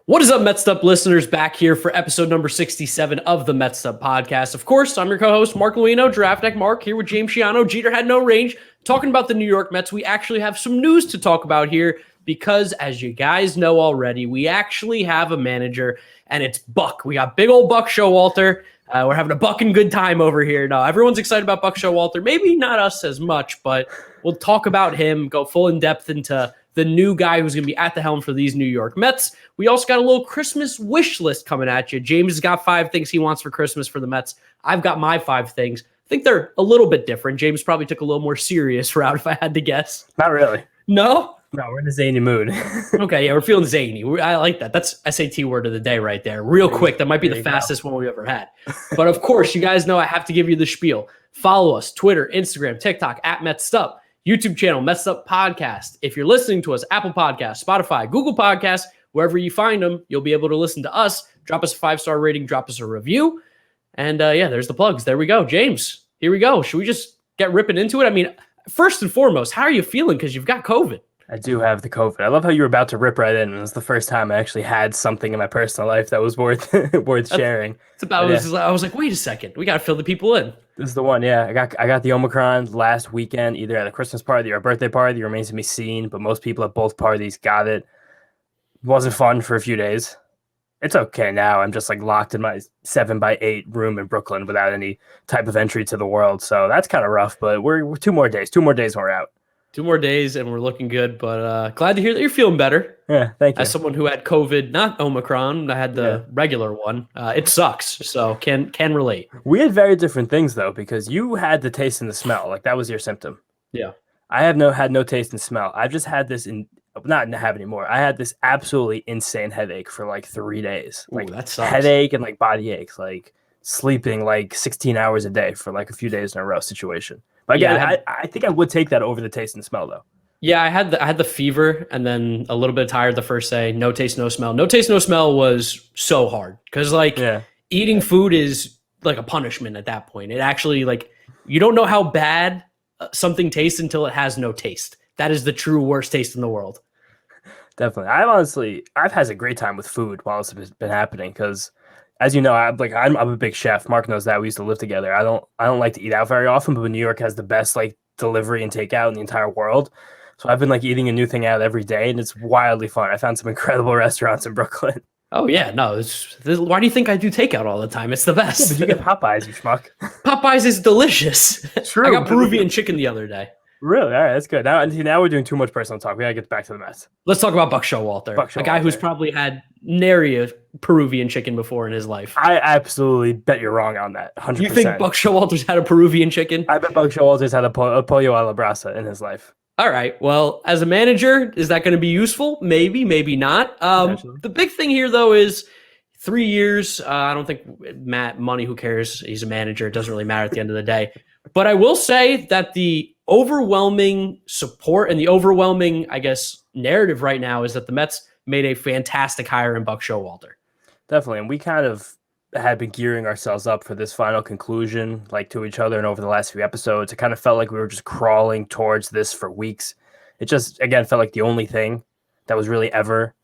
What is up, Mets'd listeners? Back here for episode number 67 of the Mets'd podcast. Of course, I'm your co-host, Mark Luino, Draft Deck Mark, here with James Shiano. Jeter had no range. Talking about the New York Mets, we actually have some news to talk about here because, as you guys know already, we actually have a manager, and it's Buck. We got big old Buck Showalter. We're having a bucking good time over here. No, everyone's excited about Buck Showalter. Maybe not us as much, but we'll talk about him, go full in depth into the new guy who's going to be at the helm for these New York Mets. We also got a little Christmas wish list coming at you. James has got 5 things he wants for Christmas for the Mets. I've got my 5 things. I think they're a little bit different. James probably took a little more serious route if I had to guess. Not really. No? No, we're in a zany mood. Okay, yeah, we're feeling zany. I like that. That's SAT word of the day right there. Real quick, that might be the fastest one we've ever had. But of course, you guys know I have to give you the spiel. Follow us, Twitter, Instagram, TikTok, at Mets'd. YouTube channel, Mets'd Podcast. If you're listening to us, Apple Podcasts, Spotify, Google Podcasts, wherever you find them, you'll be able to listen to us. Drop us a 5-star rating, drop us a review. And there's the plugs. There we go. James, here we go. Should we just get ripping into it? I mean, first and foremost, how are you feeling? Because you've got COVID. I do have the COVID. I love how you were about to rip right in. It was the first time I actually had something in my personal life that was worth sharing. It's about. Yeah. I was like, wait a second, we got to fill the people in. This is the one. Yeah, I got the Omicron last weekend, either at a Christmas party or a birthday party. It remains to be seen, but most people at both parties got it. It wasn't fun for a few days. It's okay now. I'm just like locked in my 7x8 room in Brooklyn without any type of entry to the world. So that's kind of rough. But we're 2 more days. 2 more days and we're out. 2 more days and we're looking good, but glad to hear that you're feeling better. Yeah, thank you. As someone who had COVID, not Omicron, I had the regular one. It sucks, so can relate. We had very different things though, because you had the taste and the smell, like that was your symptom. Yeah, I had no taste and smell. I've just had this not have anymore. I had this absolutely insane headache for like 3 days. Ooh, like that sucks. Headache and like body aches, like sleeping like 16 hours a day for like a few days in a row situation. But again, I think I would take that over the taste and smell, though. Yeah, I had the fever and then a little bit tired the first day. No taste, no smell. No taste, no smell was so hard because eating food is like a punishment at that point. It actually you don't know how bad something tastes until it has no taste. That is the true worst taste in the world. Definitely. I've had a great time with food while it's been happening because, as you know, I'm a big chef. Mark knows that. We used to live together. I don't like to eat out very often, but New York has the best delivery and takeout in the entire world. So I've been eating a new thing out every day, and it's wildly fun. I found some incredible restaurants in Brooklyn. Oh yeah, no. Why do you think I do takeout all the time? It's the best. Yeah, but you get Popeyes, you schmuck. Popeyes is delicious. True. I got Peruvian chicken the other day. Really? All right, that's good. Now we're doing too much personal talk. We gotta get back to the Mets. Let's talk about Buck Showalter, a guy who's probably had nary a Peruvian chicken before in his life. I absolutely bet you're wrong on that. 100%. You think Buck Showalter's had a Peruvian chicken? I bet Buck Showalter's had a pollo a la brasa in his life. All right. Well, as a manager, is that going to be useful? Maybe, maybe not. The big thing here, though, is 3 years. I don't think money, who cares? He's a manager. It doesn't really matter at the end of the day. But I will say that the overwhelming support and the overwhelming, narrative right now is that the Mets made a fantastic hire in Buck Showalter. Definitely. And we kind of had been gearing ourselves up for this final conclusion, to each other. And over the last few episodes, it kind of felt like we were just crawling towards this for weeks. It just, again, felt like the only thing that was really ever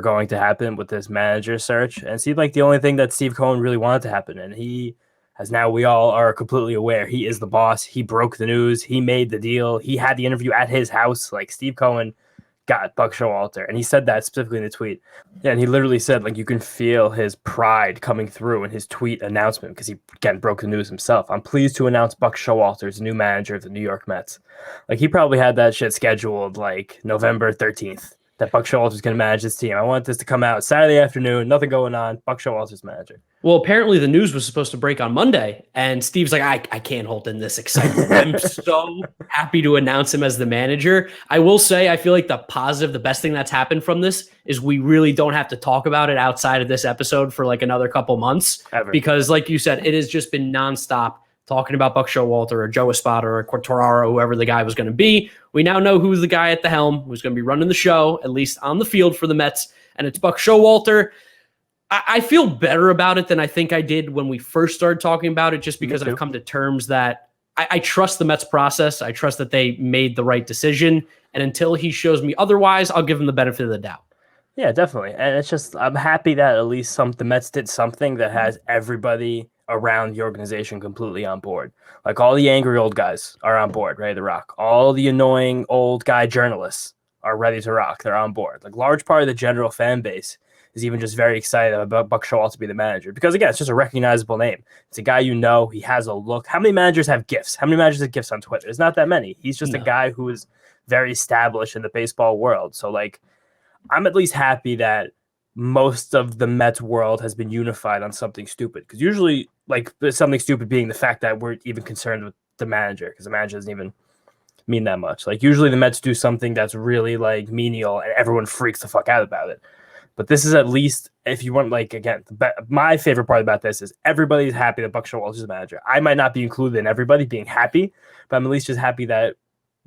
going to happen with this manager search. And it seemed like the only thing that Steve Cohen really wanted to happen. And as now we all are completely aware, he is the boss. He broke the news. He made the deal. He had the interview at his house. Steve Cohen got Buck Showalter. And he said that specifically in the tweet. Yeah, and he literally said, you can feel his pride coming through in his tweet announcement because he, again, broke the news himself. I'm pleased to announce Buck Showalter as the new manager of the New York Mets. He probably had that shit scheduled November 13th. That Buck Showalter's going to manage this team. I want this to come out Saturday afternoon. Nothing going on. Buck Showalter's manager. Well, apparently the news was supposed to break on Monday, and Steve's like, I can't hold in this excitement. I'm so happy to announce him as the manager. I will say, I feel like the best thing that's happened from this is we really don't have to talk about it outside of this episode for another couple months. Ever. Because like you said, it has just been nonstop talking about Buck Showalter or Joe Espada or Quartararo, whoever the guy was going to be. We now know who's the guy at the helm, who's going to be running the show, at least on the field for the Mets, and it's Buck Showalter. I feel better about it than I think I did when we first started talking about it, just because I've come to terms that I trust the Mets process. I trust that they made the right decision, and until he shows me otherwise, I'll give him the benefit of the doubt. Yeah, definitely. And it's just I'm happy that at least the Mets did something that has everybody around the organization completely on board. Like all the angry old guys are on board, ready to rock. All the annoying old guy journalists are ready to rock. They're on board. Like large part of the general fan base is even just very excited about Buck Showalter to be the manager because again, it's just a recognizable name. It's a guy you know. He has a look. How many managers have gifts? How many managers have gifts on Twitter? It's not that many. He's just a No. guy who is very established in the baseball world. So like I'm at least happy that most of the Mets world has been unified on something stupid. Because usually, like, there's something stupid being the fact that we're even concerned with the manager, because the manager doesn't even mean that much. Like, usually the Mets do something that's really, like, menial and everyone freaks the fuck out about it. But this is at least, if you want, like, again, my favorite part about this is everybody's happy that Buck Showalter is the manager. I might not be included in everybody being happy, but I'm at least just happy that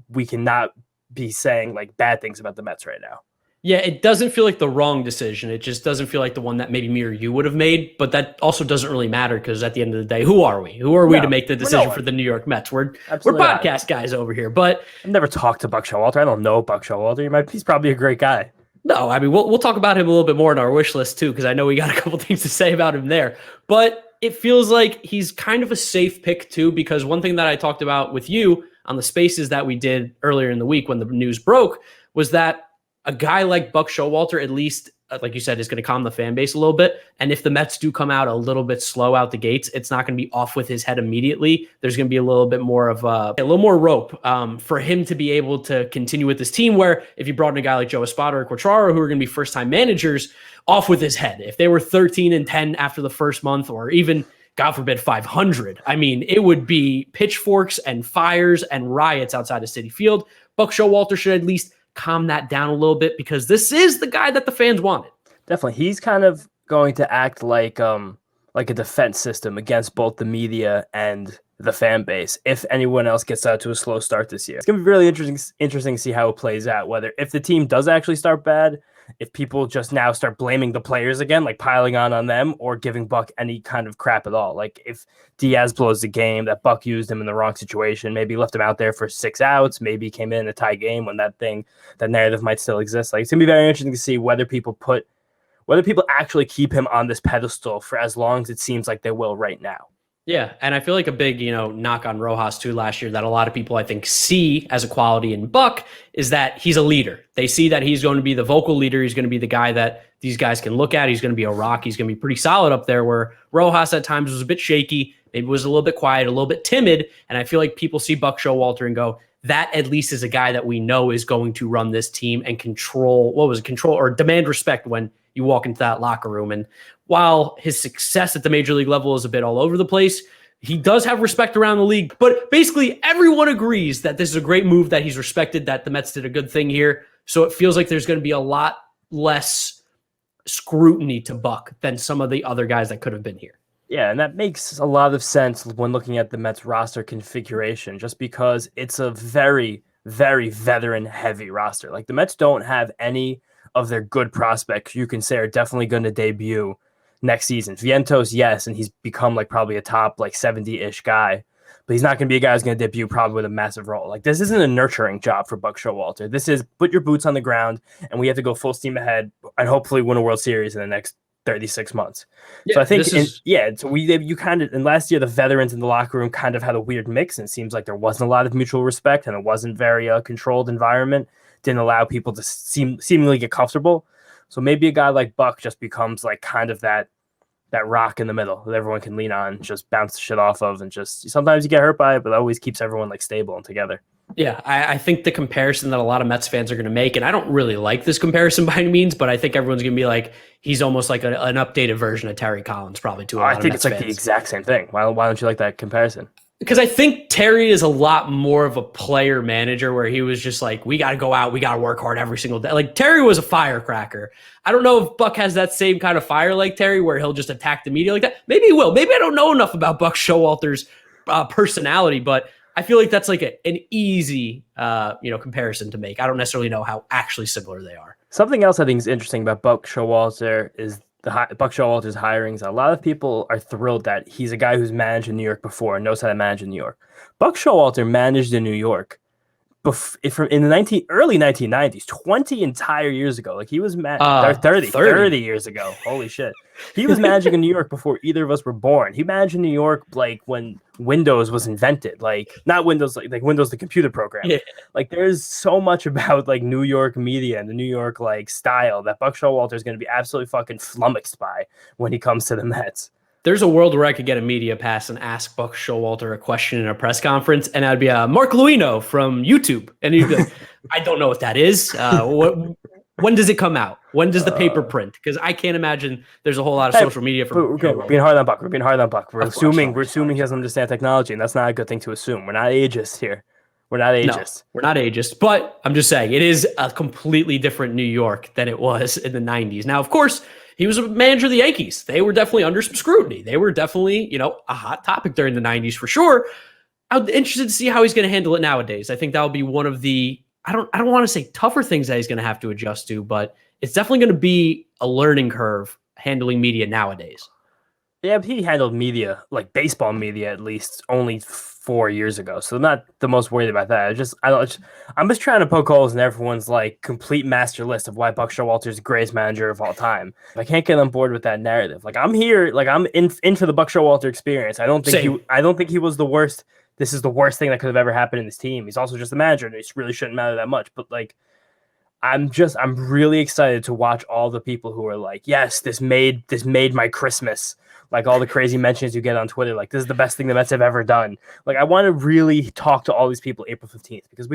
we cannot be saying, like, bad things about the Mets right now. Yeah, it doesn't feel like the wrong decision. It just doesn't feel like the one that maybe me or you would have made. But that also doesn't really matter because at the end of the day, who are we? Who are we to make the decision for the New York Mets? We're podcast guys over here. But I've never talked to Buck Showalter. I don't know Buck Showalter. He's probably a great guy. no, I mean we'll talk about him a little bit more in our wish list too because I know we got a couple things to say about him there. But it feels like he's kind of a safe pick too because one thing that I talked about with you on the spaces that we did earlier in the week when the news broke was that a guy like Buck Showalter, at least, like you said, is going to calm the fan base a little bit. And if the Mets do come out a little bit slow out the gates, it's not going to be off with his head immediately. There's going to be a little bit more of a little more rope for him to be able to continue with this team. Where if you brought in a guy like Joe Espada or Quatraro, who are going to be first time managers, off with his head. If they were 13-10 after the first month, or even God forbid 500, I mean, it would be pitchforks and fires and riots outside of Citi Field. Buck Showalter should at least calm that down a little bit because this is the guy that the fans wanted. Definitely. He's kind of going to act like a defense system against both the media and the fan base if anyone else gets out to a slow start this year. It's going to be really interesting to see how it plays out, whether if the team does actually start bad, if people just now start blaming the players again, like piling on them, or giving Buck any kind of crap at all. Like if Diaz blows the game, that Buck used him in the wrong situation, maybe left him out there for 6 outs, maybe came in a tie game when that narrative might still exist. Like it's gonna be very interesting to see whether people actually keep him on this pedestal for as long as it seems like they will right now. Yeah, and I feel like a big, knock on Rojas too last year that a lot of people I think see as a quality in Buck is that he's a leader. They see that he's going to be the vocal leader. He's going to be the guy that these guys can look at. He's going to be a rock. He's going to be pretty solid up there where Rojas at times was a bit shaky, maybe was a little bit quiet, a little bit timid. And I feel like people see Buck Showalter and go, that at least is a guy that we know is going to run this team and control or demand respect when you walk into that locker room. And while his success at the major league level is a bit all over the place, he does have respect around the league. But basically everyone agrees that this is a great move, that he's respected, that the Mets did a good thing here. So it feels like there's going to be a lot less scrutiny to Buck than some of the other guys that could have been here. Yeah, and that makes a lot of sense when looking at the Mets roster configuration, just because it's a very, very veteran-heavy roster. Like, the Mets don't have any of their good prospects you can say are definitely going to debut next season. Vientos, yes, and he's become, like, probably a top, 70-ish guy, but he's not going to be a guy who's going to debut probably with a massive role. Like, this isn't a nurturing job for Buck Showalter. This is put your boots on the ground, and we have to go full steam ahead and hopefully win a World Series in the next 36 months. Yeah, so I think, and last year, the veterans in the locker room kind of had a weird mix, and it seems like there wasn't a lot of mutual respect, and it wasn't very controlled environment, didn't allow people to seemingly get comfortable. So maybe a guy like Buck just becomes like kind of that rock in the middle that everyone can lean on, just bounce the shit off of, and just sometimes you get hurt by it, but it always keeps everyone like stable and together. Yeah, I think the comparison that a lot of Mets fans are going to make, and I don't really like this comparison by any means, but I think everyone's going to be like, he's almost like an updated version of Terry Collins, probably to a lot of Mets fans. I think it's like the exact same thing. Why don't you like that comparison? Because I think Terry is a lot more of a player manager where he was just like, we got to go out, we got to work hard every single day. Like Terry was a firecracker. I don't know if Buck has that same kind of fire like Terry where he'll just attack the media like that. Maybe he will. Maybe I don't know enough about Buck Showalter's personality, but I feel like that's like an easy comparison to make. I don't necessarily know how actually similar they are. Something else I think is interesting about Buck Showalter is Buck Showalter's hirings. A lot of people are thrilled that he's a guy who's managed in New York before and knows how to manage in New York. Buck Showalter managed in New York from in the early 1990s, 20 entire years ago. Like he was 30 years ago. Holy shit. He was managing in New York before either of us were born. He managed in New York like when Windows was invented. Like not Windows, like Windows, the computer program. Yeah. Like there's so much about like New York media and the New York like style that Buck Showalter is going to be absolutely fucking flummoxed by when he comes to the Mets. There's a world where I could get a media pass and ask Buck Showalter a question in a press conference, and I'd be Mark Luino from YouTube. And he'd be like, I don't know what that is. When does it come out? When does the paper print? Because I can't imagine there's a whole lot of social media. We're being hard on Buck. We're assuming he doesn't understand technology, and that's not a good thing to assume. We're not ageist here. We're not ageist. No, we're not ageist, but I'm just saying it is a completely different New York than it was in the 90s. Now, of course, he was a manager of the Yankees. They were definitely under some scrutiny. They were definitely, a hot topic during the 90s for sure. I'm interested to see how he's going to handle it nowadays. I think that'll be one of the, I don't want to say tougher things that he's going to have to adjust to, but it's definitely going to be a learning curve handling media nowadays. Yeah, but he handled media, like baseball media, at least only 4 years ago. So I'm not the most worried about that. I'm just trying to poke holes in everyone's like complete master list of why Buck Showalter is the greatest manager of all time. I can't get on board with that narrative. Like I'm here, like I'm into the Buck Showalter experience. I don't think he was the worst. This is the worst thing that could have ever happened in this team. He's also just a manager, and it really shouldn't matter that much. But like, I'm really excited to watch all the people who are like, yes, this made my Christmas. Like all the crazy mentions you get on Twitter, like this is the best thing the Mets have ever done. Like I want to really talk to all these people April 15th because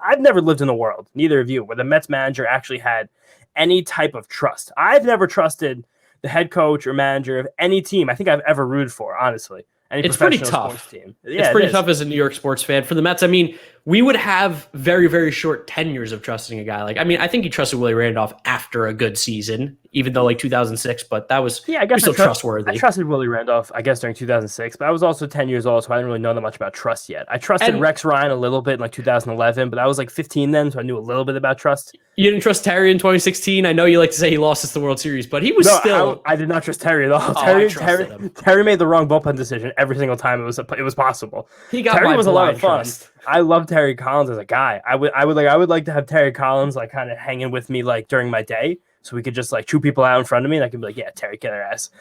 I've never lived in a world, neither of you, where the Mets manager actually had any type of trust. I've never trusted the head coach or manager of any team I think I've ever rooted for, honestly. It's pretty tough. Team. It's pretty tough as a New York sports fan. For the Mets, I mean, we would have very, very short tenures of trusting a guy. Like, I mean, I think he trusted Willie Randolph after a good season, even though like 2006, but that was still trustworthy. I trusted Willie Randolph, I guess, during 2006, but I was also 10 years old, so I didn't really know that much about trust yet. I trusted Rex Ryan a little bit in like 2011, but I was like 15 then, so I knew a little bit about trust. You didn't trust Terry in 2016? I know you like to say he lost us the World Series, but he was still... I did not trust Terry at all. Terry made the wrong bullpen decision every single time it was possible. Terry was a lot of fun. I love Terry Collins as a guy. I would like to have Terry Collins like kind of hanging with me like during my day, so we could just like chew people out in front of me, and I could be like, yeah, Terry, get their ass.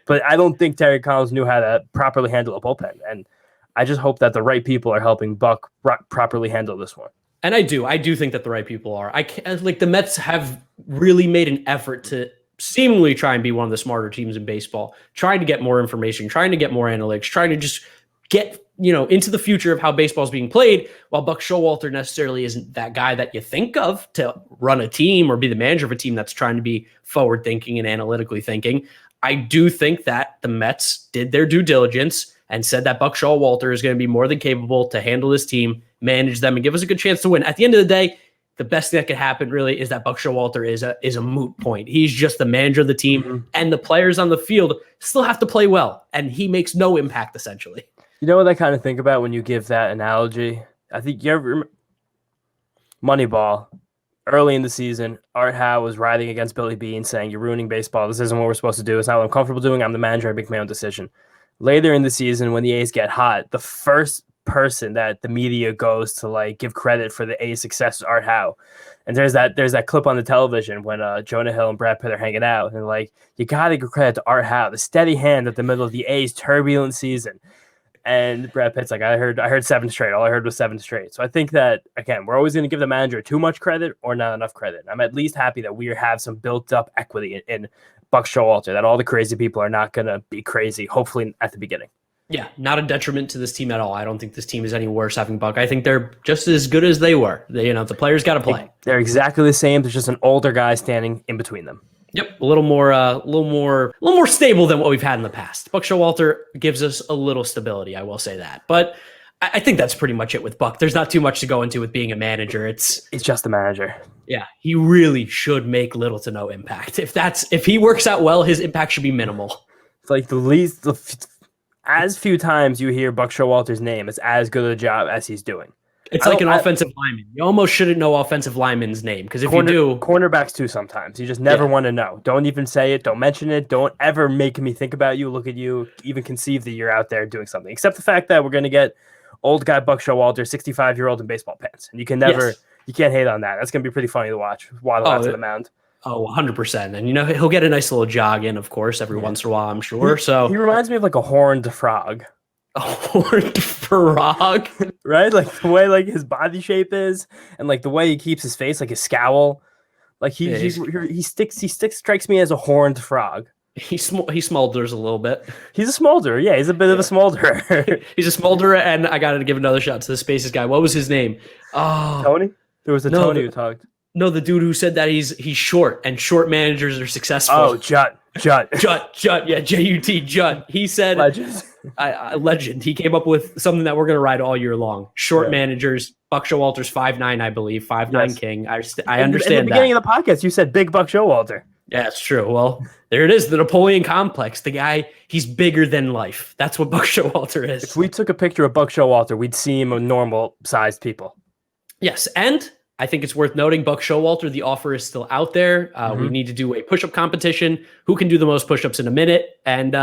But I don't think Terry Collins knew how to properly handle a bullpen, and I just hope that the right people are helping Buck properly handle this one. And I do think that the right people are. The Mets have really made an effort to seemingly try and be one of the smarter teams in baseball, trying to get more information, trying to get more analytics, trying to just get into the future of how baseball is being played, while Buck Showalter necessarily isn't that guy that you think of to run a team or be the manager of a team that's trying to be forward thinking and analytically thinking. I do think that the Mets did their due diligence and said that Buck Showalter is going to be more than capable to handle this team, manage them, and give us a good chance to win. At the end of the day, the best thing that could happen really is that Buck Showalter is a moot point. He's just the manager of the team, and the players on the field still have to play well, and he makes no impact essentially. You know what I kind of think about when you give that analogy? I think you ever remember Moneyball. Early in the season, Art Howe was riding against Billy Beane saying, "You're ruining baseball. This isn't what we're supposed to do. It's not what I'm comfortable doing. I'm the manager. I make my own decision." Later in the season, when the A's get hot, the first person that the media goes to like give credit for the A's success is Art Howe. And there's that clip on the television when Jonah Hill and Brad Pitt are hanging out, and like, you gotta give credit to Art Howe, the steady hand at the middle of the A's turbulent season. And Brad Pitt's like, I heard 7 straight. All I heard was 7 straight. So I think that, again, we're always going to give the manager too much credit or not enough credit. I'm at least happy that we have some built-up equity in Buck Showalter, that all the crazy people are not going to be crazy, hopefully at the beginning. Yeah, not a detriment to this team at all. I don't think this team is any worse having Buck. I think they're just as good as they were. The players got to play. They're exactly the same. There's just an older guy standing in between them. Yep, a little more stable than what we've had in the past. Buck Showalter gives us a little stability, I will say that. But I think that's pretty much it with Buck. There's not too much to go into with being a manager. It's just a manager. Yeah, he really should make little to no impact. If he works out well, his impact should be minimal. It's like as few times you hear Buck Showalter's name, it's as good a job as he's doing. It's like an offensive lineman. You almost shouldn't know offensive lineman's name, because if you do... Cornerbacks too sometimes. You just never want to know. Don't even say it. Don't mention it. Don't ever make me think about you, look at you, even conceive that you're out there doing something. Except the fact that we're going to get old guy Buck Showalter, 65-year-old in baseball pants. And you can't hate on that. That's going to be pretty funny to watch, waddle out to the mound. Oh, 100%. And, he'll get a nice little jog in, of course, every once in a while, I'm sure. He reminds me of like a horned frog. A horned frog? Right? Like the way like his body shape is and like the way he keeps his face, like his scowl. Like he strikes me as a horned frog. He smolders a little bit. He's a smolder. Yeah, he's a bit of a smolderer. He's a smolderer, and I got to give another shout to the Spaces guy. What was his name? Oh, Tony? There was Tony who talked. No, the dude who said that he's short, and short managers are successful. Oh, Jut. Yeah, J-U-T, Jut. He said, legend. He came up with something that we're going to ride all year long. Short managers, Buck Showalter's 5'9", I believe, 5'9" king. I understand that. In the beginning of the podcast, you said big Buck Showalter. Yeah, it's true. Well, there it is, the Napoleon complex. The guy, he's bigger than life. That's what Buck Showalter is. If we took a picture of Buck Showalter, we'd see him a normal-sized people. Yes, and I think it's worth noting, Buck Showalter, the offer is still out there. We need to do a push-up competition. Who can do the most push-ups in a minute? And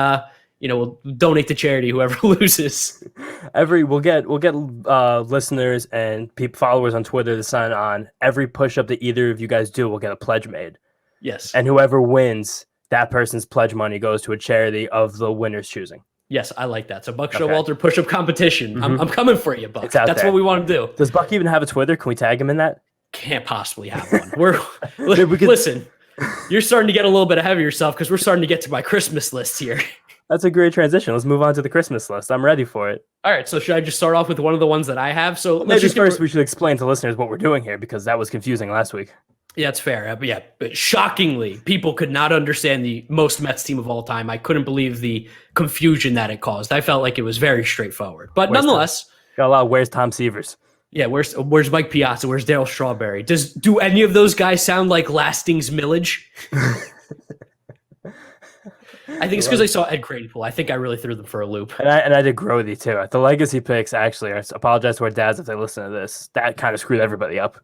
we'll donate to charity, whoever loses. We'll get listeners and followers on Twitter to sign on. Every push-up that either of you guys do will get a pledge made. Yes. And whoever wins, that person's pledge money goes to a charity of the winner's choosing. Yes, I like that. So Buck Showalter push-up competition. I'm coming for you, Buck. That's what we want to do. Does Buck even have a Twitter? Can we tag him in that? Can't possibly have one. Listen, you're starting to get a little bit ahead of yourself because we're starting to get to my Christmas list here. That's a great transition. Let's move on to the Christmas list. I'm ready for it. All right, so should I just start off with one of the ones that I have? So maybe first we should explain to listeners what we're doing here because that was confusing last week. Yeah, it's fair. But shockingly, people could not understand the most Mets team of all time. I couldn't believe the confusion that it caused. I felt like it was very straightforward. But nonetheless, got a lot of where's Tom Severs? Yeah, where's Mike Piazza? Where's Darryl Strawberry? Do any of those guys sound like Lasting's Millage? I think it's because I saw Ed Kranepool. I think I really threw them for a loop. And I did Grody too. The legacy picks, actually, I apologize to our dads if they listen to this. That kind of screwed everybody up.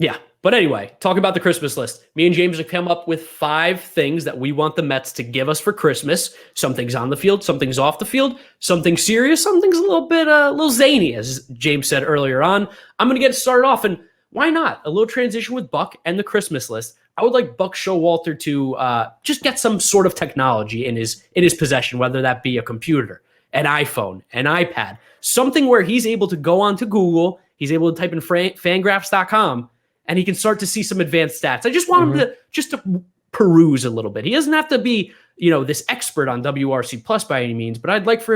Yeah. But anyway, talk about the Christmas list. Me and James have come up with 5 things that we want the Mets to give us for Christmas. Something's on the field, something's off the field, something serious, something's a little zany, as James said earlier on. I'm going to get started off, and why not? A little transition with Buck and the Christmas list. I would like Buck Showalter to just get some sort of technology in his possession, whether that be a computer, an iPhone, an iPad, something where he's able to go onto Google, he's able to type in fangraphs.com, and he can start to see some advanced stats. I just want him to peruse a little bit. He doesn't have to be, this expert on WRC plus by any means, but I would like for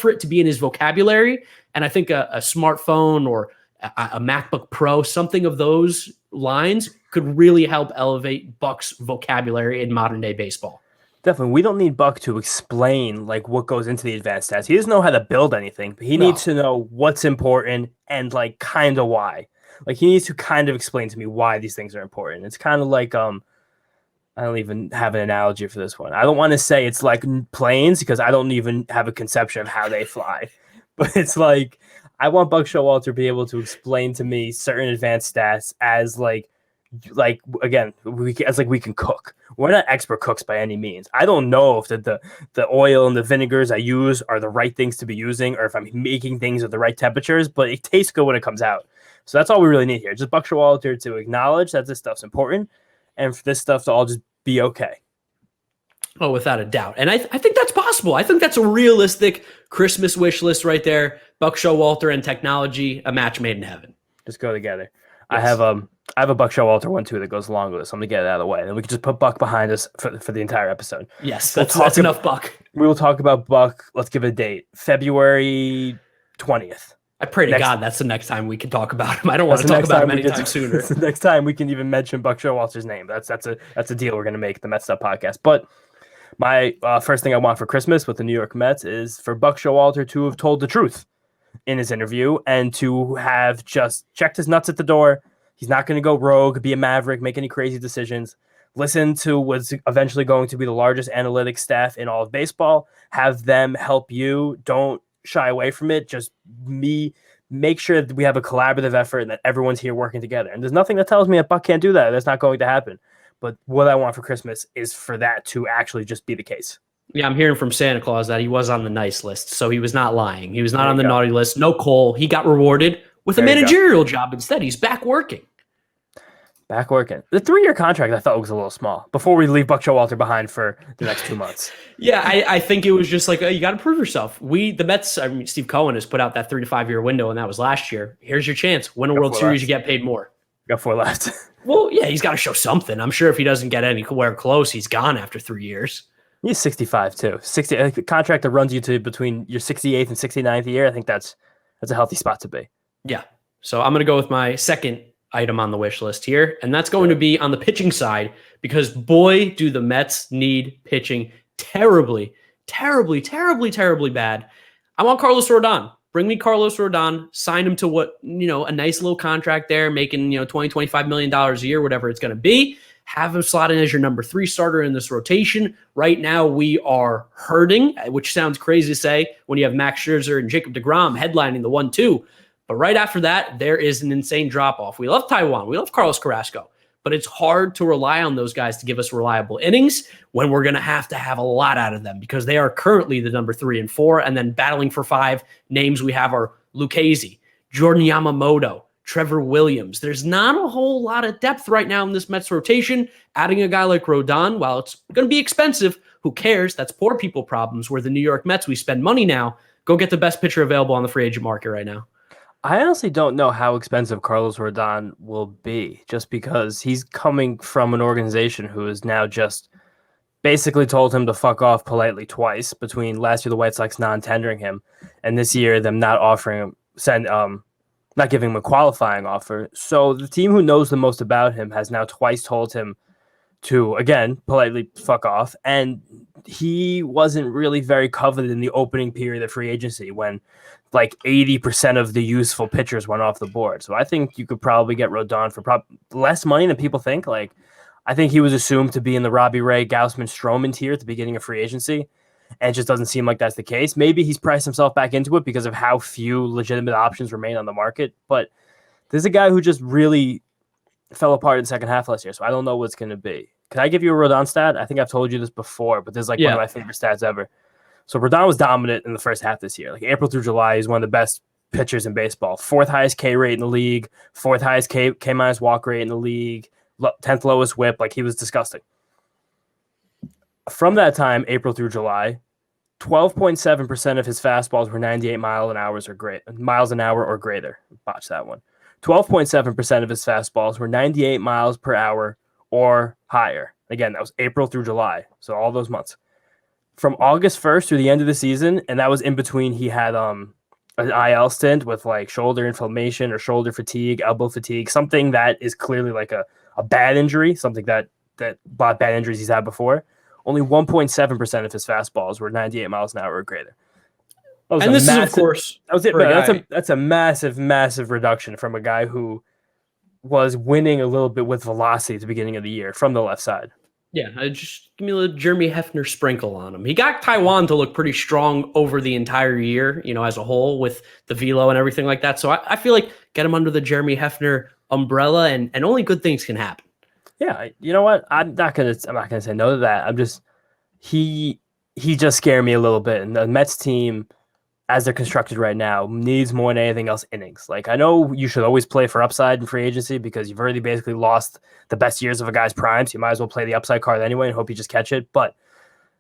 it to be in his vocabulary. And I think a smartphone or a MacBook Pro, something of those lines could really help elevate Buck's vocabulary in modern day baseball. Definitely. We don't need Buck to explain like what goes into the advanced stats. He doesn't know how to build anything, but he needs to know what's important and like kind of why. Like he needs to kind of explain to me why these things are important. It's kind of like I don't even have an analogy for this one. I don't want to say it's like planes because I don't even have a conception of how they fly. But it's like I want Buck Showalter to be able to explain to me certain advanced stats as like again, we can cook. We're not expert cooks by any means. I don't know if the oil and the vinegars I use are the right things to be using or if I'm making things at the right temperatures, but it tastes good when it comes out. So that's all we really need here. Just Buck Showalter to acknowledge that this stuff's important and for this stuff to all just be okay. Oh, without a doubt. And I think that's possible. I think that's a realistic Christmas wish list right there. Buck Showalter and technology, a match made in heaven. Just go together. Yes. I have a Buck Showalter one too that goes along with this. So I'm gonna get it out of the way. Then we can just put Buck behind us for the entire episode. Yes, that's enough Buck. We will talk about Buck. Let's give it a date. February 20th. I pray to God that's the next time we can talk about him. I don't want to talk about him anytime sooner. It's the next time we can even mention Buck Showalter's name. That's a deal we're gonna make the Mets'd podcast. But my first thing I want for Christmas with the New York Mets is for Buck Showalter to have told the truth in his interview and to have just checked his nuts at the door. He's not going to go rogue, be a maverick, make any crazy decisions. Listen to what's eventually going to be the largest analytics staff in all of baseball. Have them help you. Don't shy away from it. Just make sure that we have a collaborative effort and that everyone's here working together. And there's nothing that tells me that Buck can't do that. That's not going to happen. But what I want for Christmas is for that to actually just be the case. Yeah, I'm hearing from Santa Claus that he was on the nice list, so he was not lying. He was not There on you the go. naughty list. No Cole. He got rewarded with a There you go. managerial job instead. He's back working. Back working. The 3-year contract I thought was a little small before we leave Buck Showalter behind for the next 2 months. Yeah, I think it was just like, you got to prove yourself. The Mets, I mean, Steve Cohen has put out that 3 to 5 year window, and that was last year. Here's your chance. Win a World Series, you get paid more. Got 4 left. Well, yeah, he's got to show something. I'm sure if he doesn't get anywhere close, he's gone after 3 years. He's 65 too. 60 a contract that runs you to between your 68th and 69th year. I think that's a healthy spot to be. Yeah. So I'm going to go with my second item on the wish list here, and that's going to be on the pitching side, because boy, do the Mets need pitching terribly, terribly, terribly, terribly bad. I want Carlos Rodon. Bring me Carlos Rodon, sign him to a nice little contract there, making, $20-25 million a year, whatever it's going to be. Have him slot in as your number 3 starter in this rotation. Right now, we are hurting, which sounds crazy to say when you have Max Scherzer and Jacob deGrom headlining the 1-2. But right after that, there is an insane drop-off. We love Taiwan. We love Carlos Carrasco. But it's hard to rely on those guys to give us reliable innings when we're going to have a lot out of them, because they are currently the number 3 and 4. And then battling for 5 names we have are Lucchesi, Jordan Yamamoto, Trevor Williams. There's not a whole lot of depth right now in this Mets rotation. Adding a guy like Rodon, while it's going to be expensive, who cares? That's poor people problems. Where the New York Mets, we spend money now. Go get the best pitcher available on the free agent market right now. I honestly don't know how expensive Carlos Rodon will be, just because he's coming from an organization who has now just basically told him to fuck off politely twice, between last year the White Sox non-tendering him and this year them not offering him, not giving him a qualifying offer. So the team who knows the most about him has now twice told him to, again, politely fuck off. And he wasn't really very coveted in the opening period of free agency when like 80% of the useful pitchers went off the board. So I think you could probably get Rodon for less money than people think. Like, I think he was assumed to be in the Robbie Ray, Gausman, Stroman tier at the beginning of free agency, and it just doesn't seem like that's the case. Maybe he's priced himself back into it because of how few legitimate options remain on the market. But this is a guy who just really fell apart in the second half last year, so I don't know what's going to be. Can I give you a Rodon stat? I think I've told you this before, but this is like one of my favorite stats ever. So Rodon was dominant in the first half this year. Like April through July, he's one of the best pitchers in baseball. 4th highest K rate in the league, 4th highest K minus walk rate in the league, 10th lowest whip. Like, he was disgusting. From that time, April through July, 12.7% of his fastballs were 98 miles an hour or greater. Botch that one. 12.7% of his fastballs were 98 miles per hour or higher. Again, that was April through July, so all those months. From August 1st through the end of the season, and that was in between, he had an IL stint with like shoulder inflammation or shoulder fatigue, elbow fatigue, something that is clearly like a bad injury, something that bad injuries he's had before. Only 1.7% of his fastballs were 98 miles an hour or greater. And this is, of course, that's a massive, massive reduction from a guy who was winning a little bit with velocity at the beginning of the year from the left side. Yeah, just give me a little Jeremy Hefner sprinkle on him. He got Taiwan to look pretty strong over the entire year, as a whole, with the velo and everything like that. So I feel like get him under the Jeremy Hefner umbrella, and only good things can happen. Yeah, you know what? I'm not gonna say no to that. I'm just he just scared me a little bit, and the Mets team, as they're constructed right now, needs more than anything else innings. Like, I know you should always play for upside in free agency because you've already basically lost the best years of a guy's prime, so you might as well play the upside card anyway and hope you just catch it. But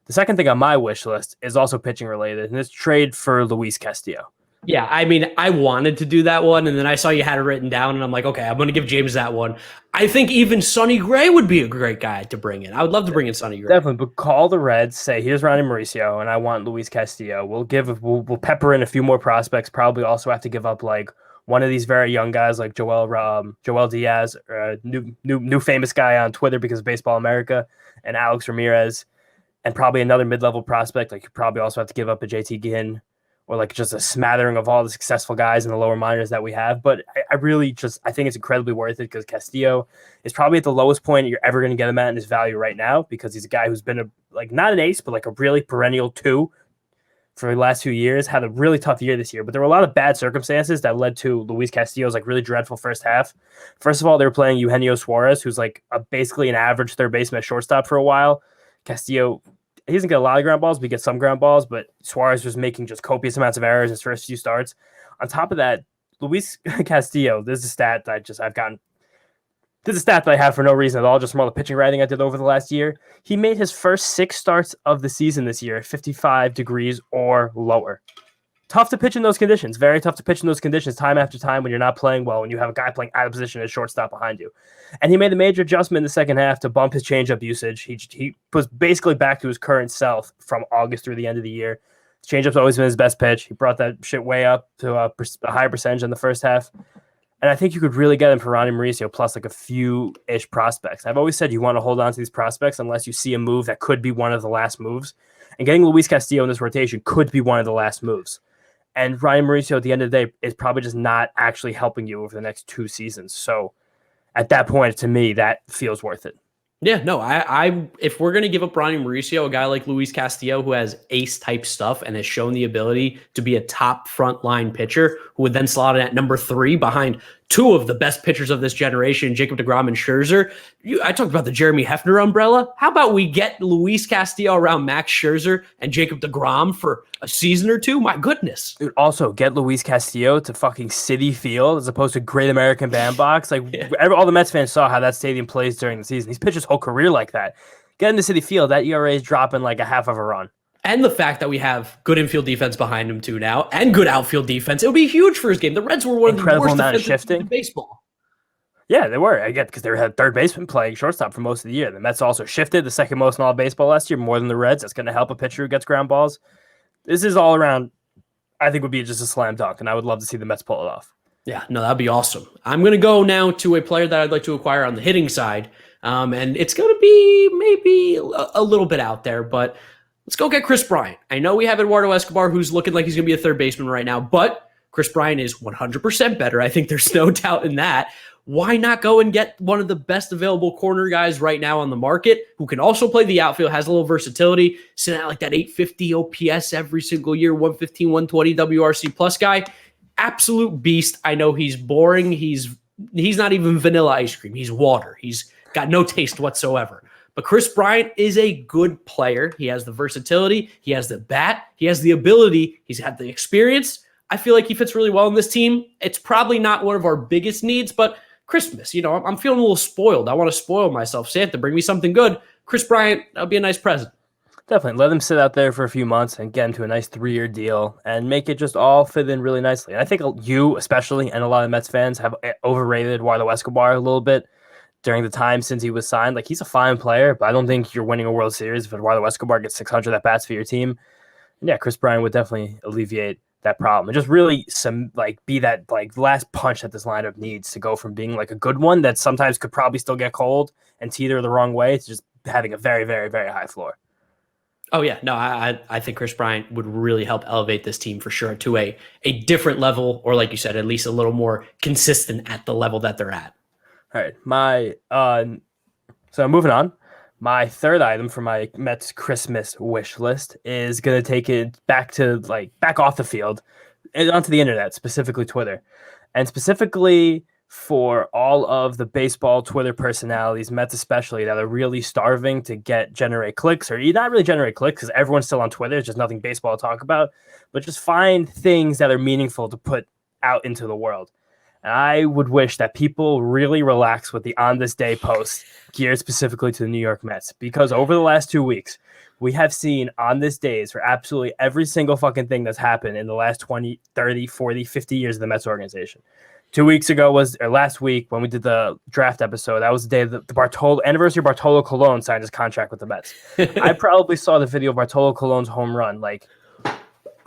the second thing on my wish list is also pitching related, and it's trade for Luis Castillo. Yeah, I mean, I wanted to do that one, and then I saw you had it written down, and I'm like, okay, I'm going to give James that one. I think even Sonny Gray would be a great guy to bring in. I would love to bring in Sonny Gray. Definitely, but call the Reds, say, here's Ronnie Mauricio, and I want Luis Castillo. We'll pepper in a few more prospects, probably also have to give up, like, one of these very young guys like Joel Diaz, new famous guy on Twitter because of Baseball America, and Alex Ramirez, and probably another mid-level prospect. Like, you probably also have to give up a JT Ginn, or like just a smattering of all the successful guys in the lower minors that we have. But I think it's incredibly worth it because Castillo is probably at the lowest point you're ever going to get him at in his value right now, because he's a guy who's been not an ace, but like a really perennial 2 for the last 2 years, had a really tough year this year. But there were a lot of bad circumstances that led to Luis Castillo's like really dreadful first half. First of all, they were playing Eugenio Suarez, who's like basically an average third baseman at shortstop for a while. Castillo he doesn't get a lot of ground balls, but he gets some ground balls. But Suarez was making just copious amounts of errors in his first few starts. On top of that, Luis Castillo, this is a stat that this is a stat that I have for no reason at all, just from all the pitching writing I did over the last year. He made his first 6 starts of the season this year at 55 degrees or lower. Tough to pitch in those conditions. Very tough to pitch in those conditions time after time when you're not playing well, when you have a guy playing out of position at shortstop behind you. And he made a major adjustment in the second half to bump his changeup usage. He was basically back to his current self from August through the end of the year. His changeup's always been his best pitch. He brought that shit way up to a higher percentage in the first half. And I think you could really get him for Ronnie Mauricio plus like a few-ish prospects. I've always said you want to hold on to these prospects unless you see a move that could be one of the last moves. And getting Luis Castillo in this rotation could be one of the last moves. And Ryan Mauricio, at the end of the day, is probably just not actually helping you over the next 2 seasons. So at that point, to me, that feels worth it. Yeah, no, I if we're going to give up Ronnie Mauricio, a guy like Luis Castillo who has ace-type stuff and has shown the ability to be a top front-line pitcher who would then slot in at number 3 behind 2 of the best pitchers of this generation, Jacob deGrom and Scherzer. I talked about the Jeremy Hefner umbrella. How about we get Luis Castillo around Max Scherzer and Jacob deGrom for a season or 2? My goodness. Dude, also, get Luis Castillo to fucking Citi Field as opposed to Great American Bandbox. Like, all the Mets fans saw how that stadium plays during the season. He's pitched his whole career like that. Get into Citi Field, that ERA is dropping like a half of a run. And the fact that we have good infield defense behind him too now, and good outfield defense, it would be huge for his game. The Reds were one of the worst defensive teams in baseball. Yeah, they were. I get because they had third baseman playing shortstop for most of the year. The Mets also shifted the second most in all baseball last year, more than the Reds. That's going to help a pitcher who gets ground balls. This is all around, I think, would be just a slam dunk, and I would love to see the Mets pull it off. Yeah, no, that'd be awesome. I'm going to go now to a player that I'd like to acquire on the hitting side, and it's going to be maybe a little bit out there, but let's go get Chris Bryant. I know we have Eduardo Escobar, who's looking like he's going to be a third baseman right now, but Chris Bryant is 100% better. I think there's no doubt in that. Why not go and get one of the best available corner guys right now on the market who can also play the outfield, has a little versatility, sitting at like that 850 OPS every single year, 115, 120 WRC plus guy. Absolute beast. I know he's boring. He's not even vanilla ice cream. He's water. He's got no taste whatsoever. But Chris Bryant is a good player. He has the versatility. He has the bat. He has the ability. He's had the experience. I feel like he fits really well in this team. It's probably not one of our biggest needs, but Christmas, I'm feeling a little spoiled. I want to spoil myself. Santa, bring me something good. Chris Bryant, that'll be a nice present. Definitely. Let him sit out there for a few months and get into a nice 3-year deal and make it just all fit in really nicely. And I think you, especially, and a lot of Mets fans have overrated Eduardo Escobar a little bit during the time since he was signed. Like, he's a fine player, but I don't think you're winning a World Series if Eduardo Escobar gets 600 at-bats for your team. And yeah, Chris Bryant would definitely alleviate that problem and just really be that last punch that this lineup needs to go from being like a good one that sometimes could probably still get cold and teeter the wrong way to just having a very, very, very high floor. Oh, yeah. No, I think Chris Bryant would really help elevate this team for sure to a different level, or like you said, at least a little more consistent at the level that they're at. All right. So moving on. My third item for my Mets Christmas wish list is going to take it back off the field and onto the internet, specifically Twitter. And specifically for all of the baseball Twitter personalities, Mets especially, that are really starving to generate clicks, or not really generate clicks because everyone's still on Twitter. It's just nothing baseball to talk about, but just find things that are meaningful to put out into the world. And I would wish that people really relax with the On This Day post geared specifically to the New York Mets, because over the last 2 weeks, we have seen on this days for absolutely every single fucking thing that's happened in the last 20, 30, 40, 50 years of the Mets organization. 2 weeks ago last week when we did the draft episode, that was the day that the anniversary of Bartolo Colon signed his contract with the Mets. I probably saw the video of Bartolo Colon's home run like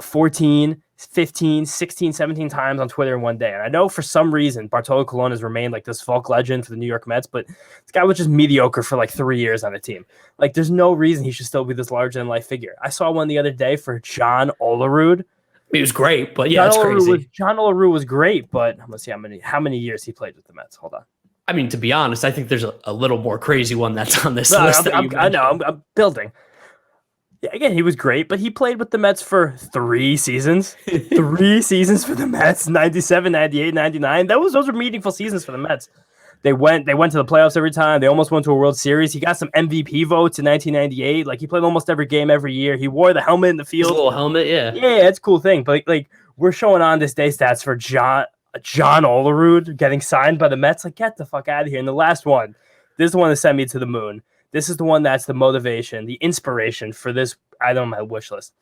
14, 15, 16, 17 times on Twitter in one day. And I know for some reason Bartolo Colon has remained like this folk legend for the New York Mets, but this guy was just mediocre for like 3 years on the team. Like, there's no reason he should still be this larger-than-life figure. I saw one the other day for John Olerud. He was great, but yeah, it's crazy. John Olerud was great, but let's see how many years he played with the Mets. Hold on. I mean, to be honest, I think there's a little more crazy one that's on this list. I'm building. Yeah, again, he was great, but he played with the Mets for 3 seasons. 3 seasons for the Mets, 97, 98, 99. Those were meaningful seasons for the Mets. They went to the playoffs every time. They almost went to a World Series. He got some MVP votes in 1998. Like, he played almost every game every year. He wore the helmet in the field. His little helmet, yeah. Yeah, it's a cool thing. But like we're showing on this day stats for John Olerud getting signed by the Mets. Like, get the fuck out of here. And the last one, this is the one that sent me to the moon. This is the one that's the motivation, the inspiration for this item on my wish list.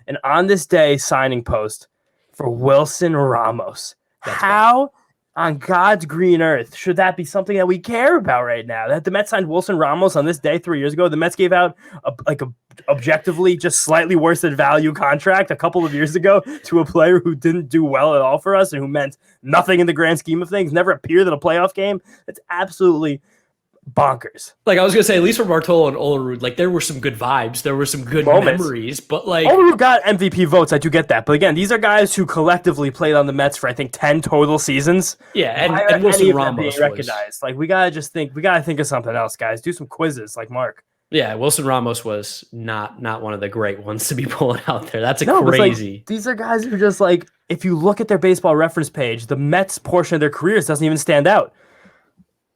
And on this day, signing post for Wilson Ramos. How on God's green earth should that be something that we care about right now? That the Mets signed Wilson Ramos on this day 3 years ago. The Mets gave out a objectively just slightly worse than value contract a couple of years ago to a player who didn't do well at all for us and who meant nothing in the grand scheme of things, never appeared in a playoff game. That's absolutely bonkers. Like, I was gonna say, at least for Bartolo and Olerud, like, there were some good vibes, there were some good memories, but like Olerud got MVP votes. I do get that, but again, these are guys who collectively played on the Mets for I think 10 total seasons. Yeah, and Wilson Ramos recognized. Like, we gotta think of something else, guys. Do some quizzes, like Mark. Yeah, Wilson Ramos was not one of the great ones to be pulling out there. That's crazy. Like, these are guys who just, like, if you look at their baseball reference page, the Mets portion of their careers doesn't even stand out.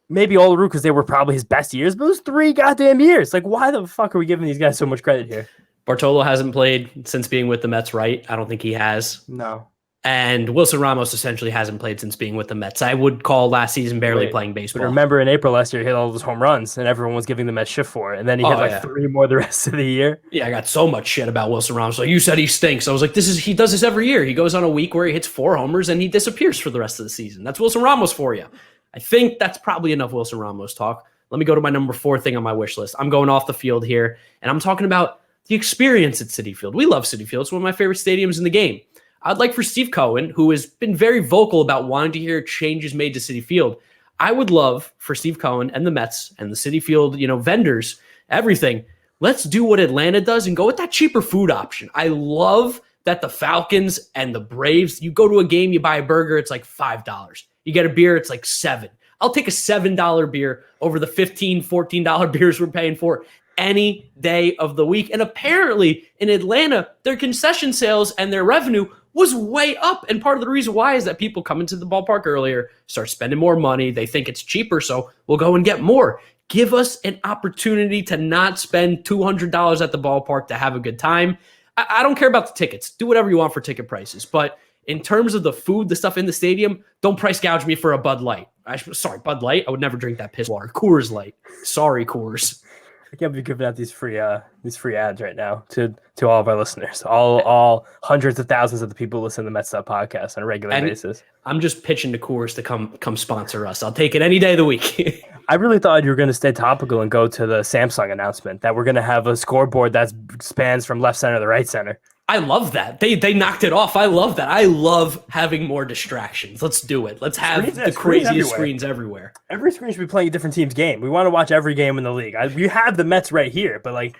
Maybe Olerud because they were probably his best years, but it was 3 goddamn years. Like, why the fuck are we giving these guys so much credit here? Bartolo hasn't played since being with the Mets, right? I don't think he has. No. And Wilson Ramos essentially hasn't played since being with the Mets. I would call last season barely playing baseball. But remember in April last year, he hit all those home runs, and everyone was giving the Mets shit for it. And then he hit 3 more the rest of the year. Yeah, I got so much shit about Wilson Ramos. Like, you said he stinks. I was like, he does this every year. He goes on a week where he hits 4 homers and he disappears for the rest of the season. That's Wilson Ramos for you. I think that's probably enough Wilson Ramos talk. Let me go to my number 4 thing on my wish list. I'm going off the field here, and I'm talking about the experience at Citi Field. We love Citi Field. It's one of my favorite stadiums in the game. I'd like for Steve Cohen, who has been very vocal about wanting to hear changes made to Citi Field. I would love for Steve Cohen and the Mets and the Citi Field, vendors, everything. Let's do what Atlanta does and go with that cheaper food option. I love that the Falcons and the Braves, you go to a game, you buy a burger, it's like $5. You get a beer, it's like $7. I'll take a $7 beer over the $15, $14 beers we're paying for any day of the week. And apparently in Atlanta, their concession sales and their revenue was way up. And part of the reason why is that people come into the ballpark earlier, start spending more money. They think it's cheaper, so we'll go and get more. Give us an opportunity to not spend $200 at the ballpark to have a good time. I don't care about the tickets. Do whatever you want for ticket prices. But in terms of the food, the stuff in the stadium, don't price gouge me for a Bud Light. Sorry, Bud Light? I would never drink that piss water. Coors Light. Sorry, Coors. I can't be giving out these free ads right now to all of our listeners, all hundreds of thousands of the people who listen to the Mets'd podcast on a regular basis. I'm just pitching to Coors to come sponsor us. I'll take it any day of the week. I really thought you were going to stay topical and go to the Samsung announcement that we're going to have a scoreboard that spans from left center to right center. I love that. They knocked it off. I love that. I love having more distractions. Let's do it. Let's have the craziest screens everywhere. Every screen should be playing a different team's game. We want to watch every game in the league. We have the Mets right here, but like,